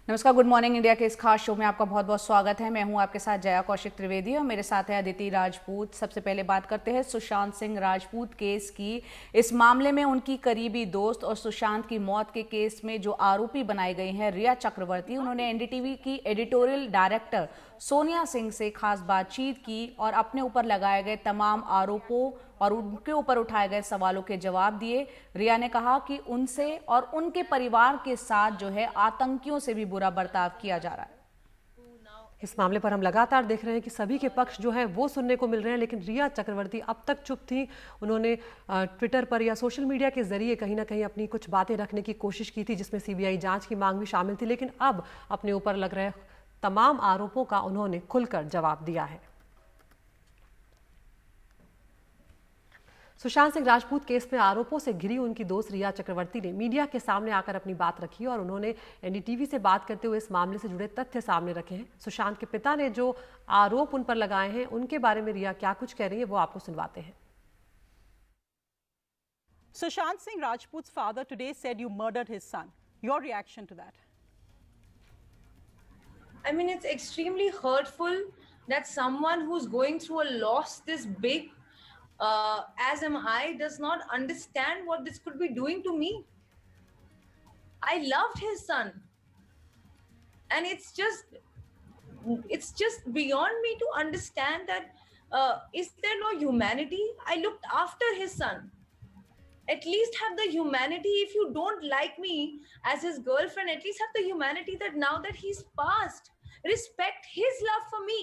नमस्कार, good morning India के इस खास शो में आपका बहुत बहुत स्वागत है। मैं हूं आपके साथ जया कौशिक त्रिवेदी और मेरे साथ है अदिति राजपूत। सबसे पहले बात करते हैं सुशांत सिंह राजपूत केस की। इस मामले में उनकी करीबी दोस्त और सुशांत की मौत के केस में जो आरोपी बनाई गई हैं रिया चक्रवर्ती, उन्होंने एनडीटीवी की एडिटोरियल डायरेक्टर सोनिया सिंह से खास बातचीत की और अपने ऊपर लगाए गए तमाम आरोपों और उनके ऊपर उठाए गए सवालों के जवाब दिए। रिया ने कहा कि उनसे और उनके परिवार के साथ जो है आतंकियों से भी बुरा बर्ताव किया जा रहा है। इस मामले पर हम लगातार देख रहे हैं कि सभी के पक्ष जो है वो सुनने को मिल रहे हैं, लेकिन रिया चक्रवर्ती अब तक चुप थी। उन्होंने ट्विटर पर या सोशल मीडिया के जरिए कहीं ना कहीं अपनी कुछ बातें रखने की कोशिश की थी, जिसमें सीबीआई जांच की मांग भी शामिल थी, लेकिन अब अपने ऊपर लग रहे तमाम आरोपों का उन्होंने खुलकर जवाब दिया है। सुशांत सिंह राजपूत केस में आरोपों से घिरी उनकी दोस्त रिया चक्रवर्ती ने मीडिया के सामने आकर अपनी बात रखी और उन्होंने एनडीटीवी से बात करते हुए इस मामले से जुड़े तथ्य सामने रखे हैं। सुशांत के पिता ने जो आरोप उन पर लगाए हैं उनके बारे में रिया क्या कुछ कह रही है वो आपको सुनवाते हैं। Sushant Singh Rajput's father today said you murdered his son. Your reaction to that? I mean, it's extremely hurtful that someone who's going through a loss this big, as am I, does not understand what this could be doing to me. I loved his son. And it's just beyond me to understand that is there no humanity? I looked after his son. At least have the humanity. If you don't like me as his girlfriend, at least have the humanity that now that he's passed, respect his love for me,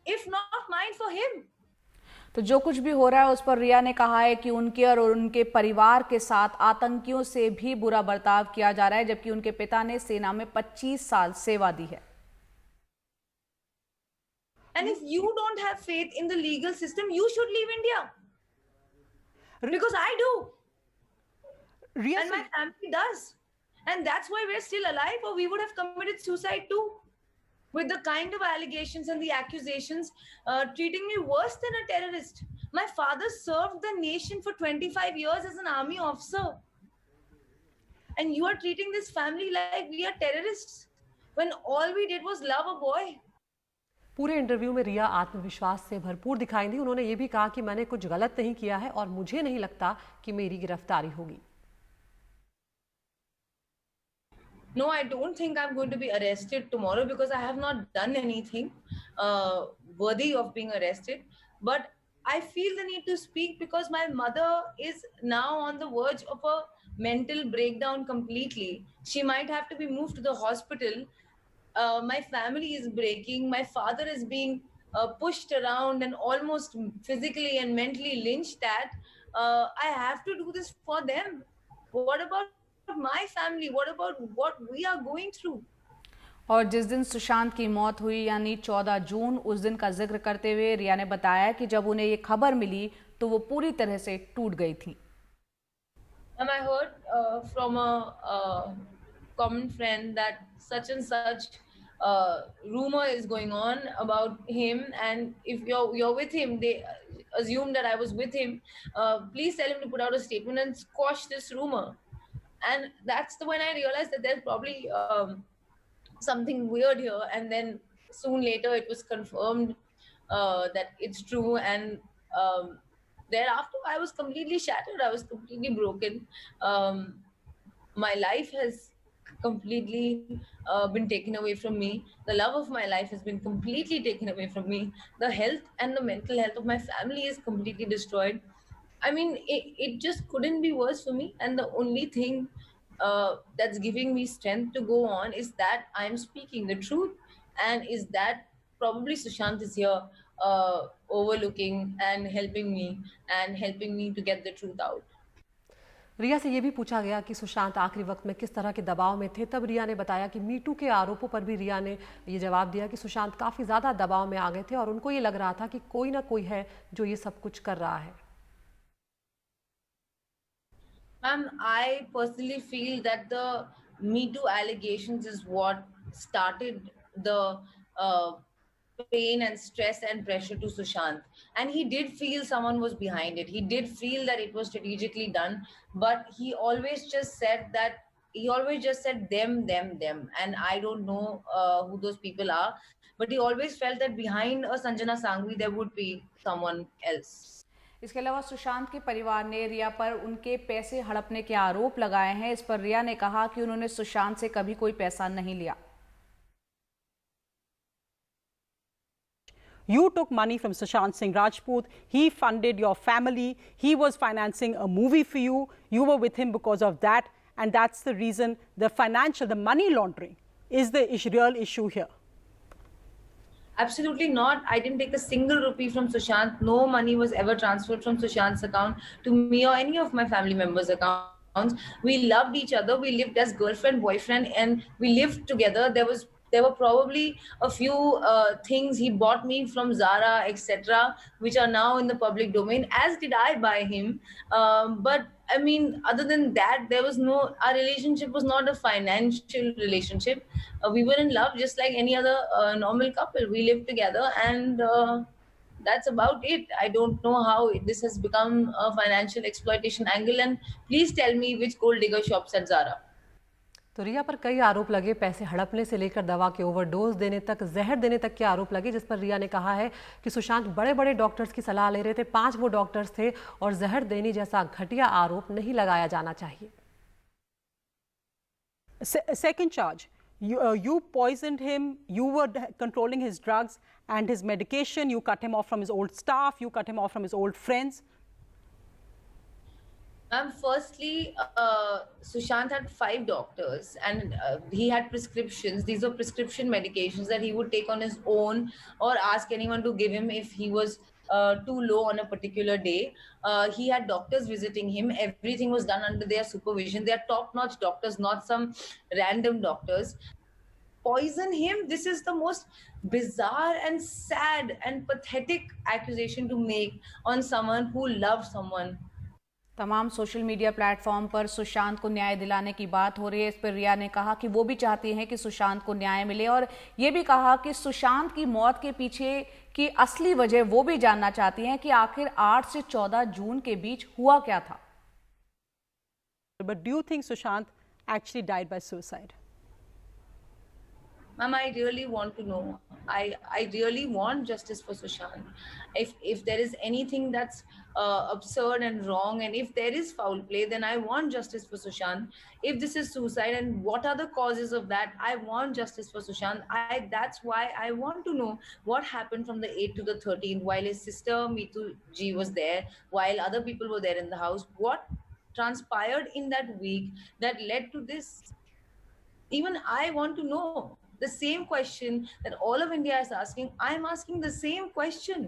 if not mine for him. तो जो कुछ भी हो रहा है उस पर रिया ने कहा है कि उनके और उनके परिवार के साथ आतंकियों से भी बुरा बर्ताव किया जा रहा है, जबकि उनके पिता ने सेना में 25 साल सेवा दी है। And if you don't have faith in the legal system, you should leave India. Because I do. And my family does. And that's why we're still alive, or we would have committed suicide too. With the kind of allegations and the accusations, treating me worse than a terrorist. My father served the nation for 25 years as an army officer. And you are treating this family like we are terrorists, when all we did was love a boy. पूरे interview में रिया आत्मविश्वास से भरपूर दिखाई दी। उन्होंने ये भी कहा कि मैंने कुछ गलत नहीं किया है और मुझे नहीं लगता कि मेरी गिरफ्तारी होगी। No, I don't think I'm going to be arrested tomorrow because I have not done anything worthy of being arrested. But I feel the need to speak because my mother is now on the verge of a mental breakdown completely. She might have to be moved to the hospital. My family is breaking. My father is being pushed around and almost physically and mentally lynched at. I have to do this for them. What about my family? What about what we are going through? और जिस दिन सुशांत की मौत हुई यानी 14 जून, उस दिन का जिक्र करते हुए रिया ने बताया कि जब उन्हें ये खबर मिली तो वो पूरी तरह से टूट गई थी। And I heard from a common friend that such and such rumor is going on about him, and if you're with him, they assume that I was with him. Please tell him to put out a statement and squash this rumor. And that's when I realized that there's probably something weird here. And then soon later, it was confirmed that it's true. And thereafter, I was completely shattered. I was completely broken. My life has completely been taken away from me. The love of my life has been completely taken away from me. The health and the mental health of my family is completely destroyed. I mean, it just couldn't be worse for me. And the only thing that's giving me strength to go on is that I'm speaking the truth, and is that probably Sushant is here overlooking and helping me to get the truth out. रिया से ये भी पूछा गया कि सुशांत आखिरी वक्त में किस तरह के दबाव में थे। तब रिया ने बताया कि मीटू के आरोपों पर भी रिया ने ये जवाब दिया कि सुशांत काफ़ी ज़्यादा दबाव में आ गए थे और उनको ये लग रहा था कि कोई ना कोई है जो ये सब कुछ कर रहा है। I personally feel that the Me Too allegations is what started the pain and stress and pressure to Sushant. And he did feel someone was behind it. He did feel that it was strategically done, but he always just said that he always just said them, and I don't know who those people are, but he always felt that behind a Sanjana Sanghvi there would be someone else. इसके अलावा सुशांत के परिवार ने रिया पर उनके पैसे हड़पने के आरोप लगाए हैं। इस पर रिया ने कहा कि उन्होंने सुशांत से कभी कोई पैसा नहीं लिया। You took money from Sushant Singh Rajput. He funded your family. He was financing a movie for you. You were with him because of that. And that's the reason the money laundering is the real issue here. Absolutely not. I didn't take a single rupee from Sushant. No money was ever transferred from Sushant's account to me or any of my family members' accounts. We loved each other. We lived as girlfriend, boyfriend, and we lived together. There were probably a few things he bought me from Zara, etc., which are now in the public domain, as did I buy him. But I mean, other than that, our relationship was not a financial relationship. We were in love just like any other normal couple. We lived together, and that's about it. I don't know how this has become a financial exploitation angle. And please tell me which gold digger shops at Zara. तो रिया पर कई आरोप लगे, पैसे हड़पने से लेकर दवा के ओवरडोज देने तक, जहर देने तक के आरोप लगे, जिस पर रिया ने कहा है कि सुशांत बड़े बड़े डॉक्टर्स की सलाह ले रहे थे, 5 वो डॉक्टर्स थे और जहर देने जैसा घटिया आरोप नहीं लगाया जाना चाहिए। Second charge, you poisoned him, you were controlling his drugs and his medication, you cut him off from his old staff, you cut him off from his old friends. Firstly, Sushant had 5 doctors, and he had prescriptions. These were prescription medications that he would take on his own or ask anyone to give him if he was too low on a particular day. He had doctors visiting him. Everything was done under their supervision. They are top-notch doctors, not some random doctors. Poison him? This is the most bizarre and sad and pathetic accusation to make on someone who loved someone. तमाम social media platform पर सुशांत को न्याय दिलाने की बात हो रही है। इस पर रिया ने कहा कि वो भी चाहती हैं कि सुशांत को न्याय मिले, और ये भी कहा कि सुशांत की मौत के पीछे की असली वजह वो भी जानना चाहती हैं कि आखिर 8 से 14 जून के बीच हुआ क्या था। But do you think Sushant actually died by suicide? Ma'am, I really want to know. I really want justice for Sushant. If there is anything that's absurd and wrong, and if there is foul play, then I want justice for Sushant. If this is suicide and what are the causes of that, I want justice for Sushant. That's why I want to know what happened from the 8th to the 13th while his sister Meetu Ji was there, while other people were there in the house. What transpired in that week that led to this? Even I want to know. The same question that all of India is asking, I'm asking the same question.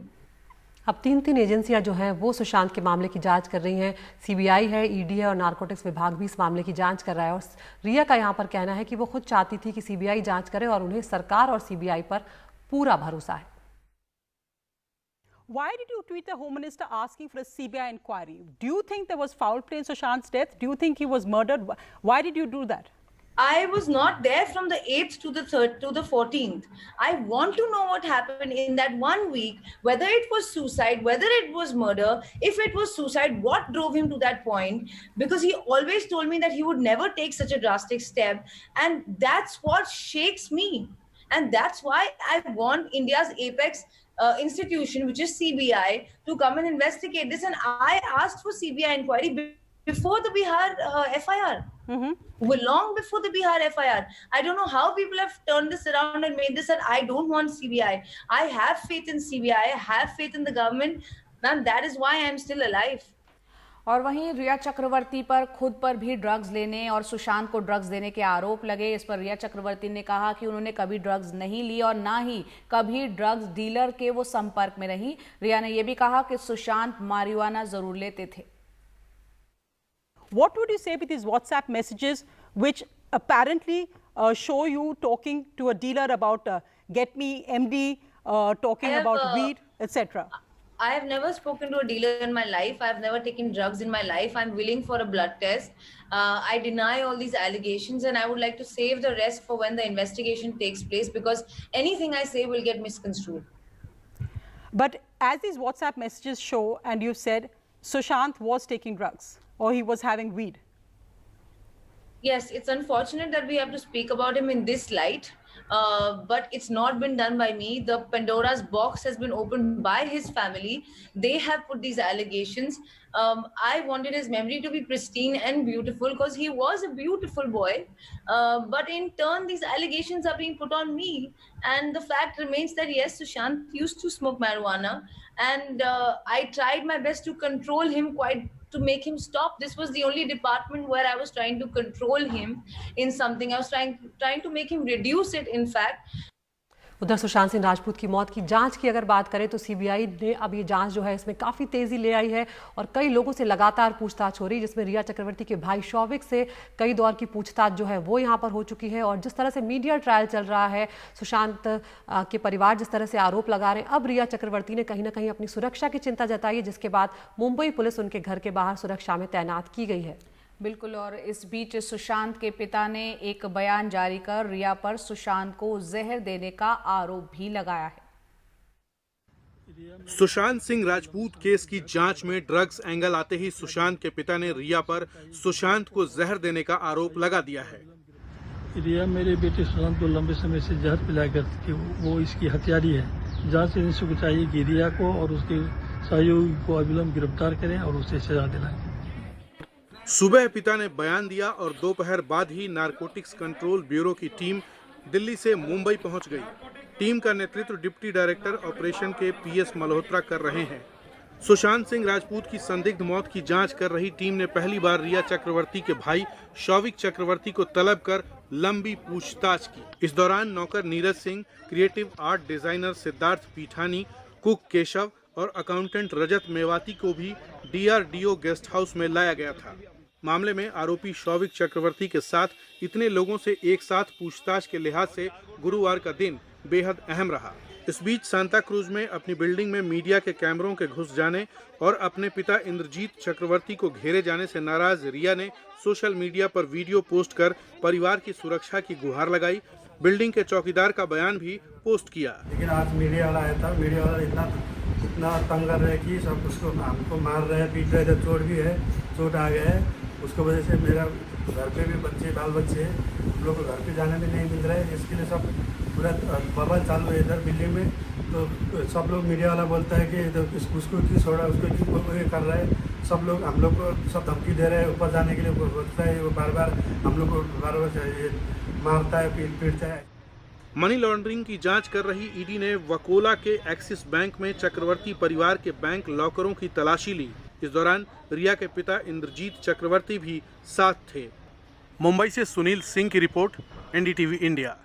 अब 3 एजेंसियां जो हैं वो सुशांत के मामले की जांच कर रही हैं। सीबीआई है, ईडी है और नारकोटिक्स विभाग भी इस मामले की जांच कर रहा है। और रिया का यहाँ पर कहना है कि वो खुद चाहती थी कि सीबीआई जांच करे और उन्हें सरकार और सीबीआई पर पूरा भरोसा है। Why did you tweet the Home Minister asking for a CBI inquiry? Do you think there was foul play in Sushant's death? Do you think he was murdered? Why did you do that? I was not there from the 8th to the 3rd to the 14th. I want to know what happened in that 1 week, whether it was suicide, whether it was murder. If it was suicide, what drove him to that point? Because he always told me that he would never take such a drastic step. And that's what shakes me. And that's why I want India's apex institution, which is CBI, to come and investigate this. And I asked for CBI inquiry before the Bihar FIR. Long before the Bihar FIR. I don't know how people have turned this around and made this that I don't want CBI. I have faith in CBI. I have faith in the government. And that is why I am still alive. और वहीं रिया चक्रवर्ती पर खुद पर भी drugs लेने और सुशांत को drugs देने के आरोप लगे। इस पर रिया चक्रवर्ती ने कहा कि उन्होंने कभी ड्रग्स नहीं ली और ना ही कभी ड्रग्स डीलर के वो संपर्क में रही। रिया ने यह भी कहा कि सुशांत मारिजुआना जरूर लेते थे। What would you say with these WhatsApp messages which apparently show you talking to a dealer about get me MD, talking about weed, etc.? I have never spoken to a dealer in my life. I have never taken drugs in my life. I'm willing for a blood test. I deny all these allegations, and I would like to save the rest for when the investigation takes place, because anything I say will get misconstrued. But as these WhatsApp messages show, and you said Sushant was taking drugs or he was having weed. Yes, it's unfortunate that we have to speak about him in this light, but it's not been done by me. The Pandora's box has been opened by his family. They have put these allegations. I wanted his memory to be pristine and beautiful because he was a beautiful boy. But in turn, these allegations are being put on me. And the fact remains that yes, Sushant used to smoke marijuana, and I tried my best to control him, quite to make him stop. This was the only department where I was trying to control him in something. I was trying to make him reduce it, in fact. उधर सुशांत सिंह राजपूत की मौत की जांच की अगर बात करें तो सीबीआई ने अब ये जांच जो है इसमें काफ़ी तेज़ी ले आई है और कई लोगों से लगातार पूछताछ हो रही है, जिसमें रिया चक्रवर्ती के भाई शौविक से कई दौर की पूछताछ जो है वो यहाँ पर हो चुकी है। और जिस तरह से मीडिया ट्रायल चल रहा है, सुशांत के परिवार जिस तरह से आरोप लगा रहे हैं, अब रिया चक्रवर्ती ने कहीं ना कहीं अपनी सुरक्षा की चिंता जताई है, जिसके बाद मुंबई पुलिस उनके घर के बाहर सुरक्षा में तैनात की गई है। बिल्कुल। और इस बीच सुशांत के पिता ने एक बयान जारी कर रिया पर सुशांत को जहर देने का आरोप भी लगाया है। सुशांत सिंह राजपूत केस की जांच में ड्रग्स एंगल आते ही सुशांत के पिता ने रिया पर सुशांत को जहर देने का आरोप लगा दिया है। रिया मेरे बेटे सुशांत को लंबे समय से जहर पिलाया करती थी, वो इसकी हत्यारी है। जांच एजेंसी को चाहिए कि रिया को और उसके सहयोगी को अविलंब गिरफ्तार करें और उसे सजा दिलाएं। सुबह पिता ने बयान दिया और दोपहर बाद ही नारकोटिक्स कंट्रोल ब्यूरो की टीम दिल्ली से मुंबई पहुंच गई। टीम का नेतृत्व डिप्टी डायरेक्टर ऑपरेशन के पीएस मल्होत्रा कर रहे हैं। सुशांत सिंह राजपूत की संदिग्ध मौत की जांच कर रही टीम ने पहली बार रिया चक्रवर्ती के भाई शौविक चक्रवर्ती को तलब कर लंबी पूछताछ की। इस दौरान नौकर Neeraj Singh, creative art designer Siddharth Peethani, cook Keshav और अकाउंटेंट रजत मेवाती को भी DRDO गेस्ट हाउस में लाया गया था। मामले में आरोपी शौविक चक्रवर्ती के साथ इतने लोगों से एक साथ पूछताछ के लिहाज से गुरुवार का दिन बेहद अहम रहा। इस बीच सांता क्रूज में अपनी बिल्डिंग में मीडिया के कैमरों के घुस जाने और अपने पिता इंद्रजीत चक्रवर्ती को घेरे जाने से नाराज रिया ने सोशल मीडिया पर वीडियो पोस्ट कर परिवार की सुरक्षा की गुहार लगाई। बिल्डिंग के चौकीदार का बयान भी पोस्ट किया। लेकिन आज मीडिया वाला आया था, मीडिया वाला इतना तंग कर रहे हैं कि सब उसको हमको मार रहे हैं, पीट रहे थे, चोट भी है, चोट आ गया है। उसको वजह से मेरा घर पे भी बच्चे बाल बच्चे हैं, हम लोग को घर पे जाने भी नहीं मिल रहा है। इसके लिए सब पूरा बवाल चालू है इधर बिल्डिंग में। तो सब लोग मीडिया वाला बोलता है कि उसको क्यों छोड़ा, उसको क्यों ये कर रहा है। सब लोग हम लोग को सब धमकी दे रहे हैं, ऊपर जाने के लिए बोलता है, वो बार बार हम लोग को बार मारता है, पीटता है। मनी लॉन्ड्रिंग की जांच कर रही ईडी ने वकोला के एक्सिस बैंक में चक्रवर्ती परिवार के बैंक लॉकरों की तलाशी ली। इस दौरान रिया के पिता इंद्रजीत चक्रवर्ती भी साथ थे। मुंबई से सुनील सिंह की रिपोर्ट, NDTV इंडिया।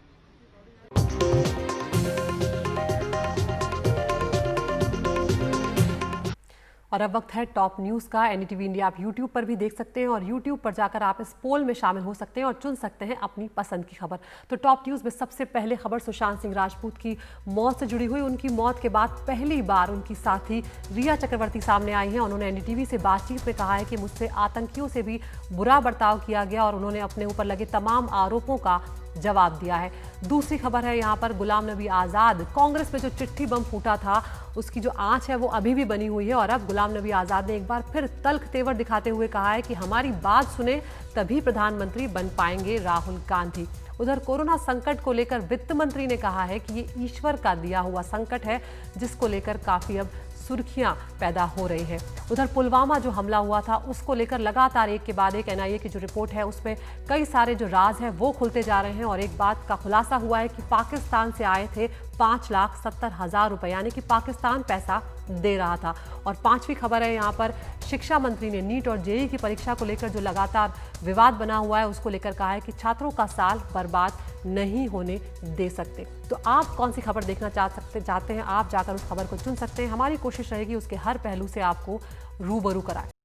और अब वक्त है टॉप न्यूज़ का। NDTV इंडिया आप यूट्यूब पर भी देख सकते हैं और यूट्यूब पर जाकर आप इस पोल में शामिल हो सकते हैं और चुन सकते हैं अपनी पसंद की खबर। तो टॉप न्यूज़ में सबसे पहले खबर सुशांत सिंह राजपूत की मौत से जुड़ी हुई। उनकी मौत के बाद पहली बार उनकी साथी रिया चक्रवर्ती सामने आई हैं। उन्होंने NDTV से बातचीत में कहा है कि मुझसे आतंकियों से भी बुरा बर्ताव किया गया और उन्होंने अपने ऊपर लगे तमाम आरोपों का जवाब दिया है। दूसरी खबर है यहाँ पर गुलाम नबी आज़ाद। कांग्रेस में जो चिट्ठी बम फूटा था उसकी जो आंच है वो अभी भी बनी हुई है और अब गुलाम नबी आज़ाद ने एक बार फिर तल्ख तेवर दिखाते हुए कहा है कि हमारी बात सुने तभी प्रधानमंत्री बन पाएंगे राहुल गांधी। उधर कोरोना संकट को लेकर वित्त मंत्री ने कहा है कि ये ईश्वर का दिया हुआ संकट है जिसको लेकर काफी अब सुर्खियां पैदा हो रही है। उधर पुलवामा जो हमला हुआ था उसको लेकर लगातार एक के बाद एक NIA की जो रिपोर्ट है उसमें कई सारे जो राज हैं वो खुलते जा रहे हैं और एक बात का खुलासा हुआ है कि पाकिस्तान से आए थे 5,70,000 रुपए, यानी कि पाकिस्तान पैसा दे रहा था। और पांचवी खबर है यहाँ पर शिक्षा मंत्री ने नीट और JEE की परीक्षा को लेकर जो लगातार विवाद बना हुआ है उसको लेकर कहा है कि छात्रों का साल बर्बाद नहीं होने दे सकते। तो आप कौन सी खबर देखना चाहते हैं, आप जाकर उस खबर को चुन सकते हैं। हमारी कोशिश रहेगी उसके हर पहलू से आपको रूबरू कराएं।